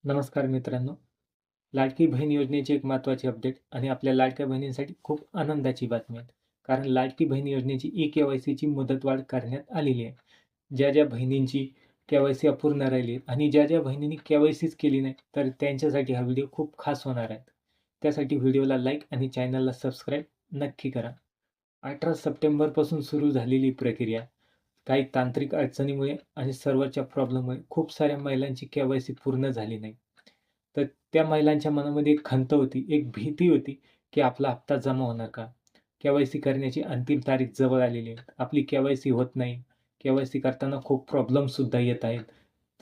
नमस्कार मित्रांनो. लाडकी बहीण योजनेची एक महत्त्वाची अपडेट आणि आपल्या लाडक्या बहिणींसाठी खूप आनंदाची बातमी आहे. कारण लाडकी बहीण योजनेची ई-के-वाय-सीची मुदतवाढ करण्यात आलेली आहे. ज्या बहिणींची के-वाय-सी अपूर्ण राहिली आणि ज्या बहिणींनी के-वाय-सीच केली नाही, तर त्यांच्यासाठी हा व्हिडिओ खूप खास होणार आहे. त्यासाठी व्हिडिओला लाईक आणि चॅनलला सबस्क्राईब नक्की करा. 18 सप्टेंबरपासून सुरू झालेली प्रक्रिया काही तांत्रिक अडचणीमुळे आणि सर्व्हरच्या प्रॉब्लेममुळे खूप साऱ्या महिलांची के-वाय-सी पूर्ण झाली नाही. तर त्या महिलांच्या मनामध्ये एक खंत होती, एक भीती होती, की आपला हप्ता जमा होणार का? के-वाय-सी करण्याची अंतिम तारीख जवळ आलेली आहे. आपली के-वाय-सी होत नाही. के-वाय-सी करताना खूप प्रॉब्लेमसुद्धा येत आहेत.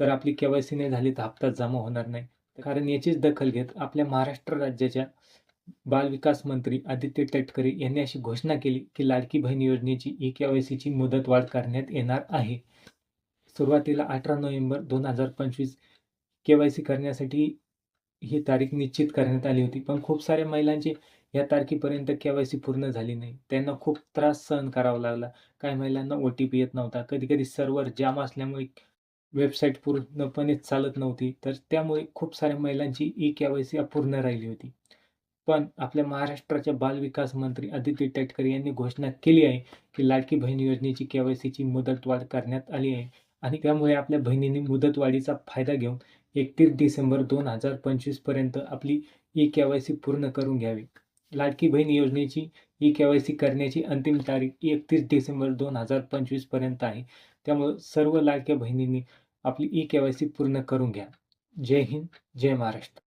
तर आपली के-वाय-सी नाही झाली तर हप्ता जमा होणार नाही. कारण याचीच दखल घेत आपल्या महाराष्ट्र राज्याच्या बालविकास मंत्री आदित्य तटकरे यांनी अशी घोषणा केली, की लाडकी बहीण योजनेची ई-के-वाय-सीची मुदतवाढ करण्यात येणार आहे. सुरुवातीला 18 नोव्हेंबर 2025 के-वाय-सी करण्यासाठी ही तारीख निश्चित करण्यात आली होती. पण खूप साऱ्या महिलांची या तारखेपर्यंत के-वाय-सी पूर्ण झाली नाही. त्यांना खूप त्रास सहन करावा लागला. काही महिलांना ओ-टी-पी येत नव्हता. कधी-कधी सर्व्हर जाम असल्यामुळे वेबसाईट पूर्णपणे चालत नव्हती. तर त्यामुळे खूप साऱ्या महिलांची ई-के-वाय-सी अपूर्ण राहिली होती. पण आपल्या महाराष्ट्राचे बालविकास मंत्री आदित्य तटकरे यांनी घोषणा केली आहे, की लाडकी बहीण योजनेची के-वाय-सीची मुदतवाढ करण्यात आली आहे आणि त्यामुळे आपल्या बहिणींनी मुदतवाढीचा फायदा घेऊन 31 डिसेंबर 2025 पर्यंत आपली ई-के-वाय-सी पूर्ण करून घ्यावी. लाडकी बहीण योजनेची ई-के-वाय-सी करण्याची अंतिम तारीख 31 डिसेंबर 2025 पर्यंत आहे. त्यामुळे सर्व लाडक्या बहिणींनी आपली ई-के-वाय-सी पूर्ण करून घ्या. जय हिंद, जय महाराष्ट्र.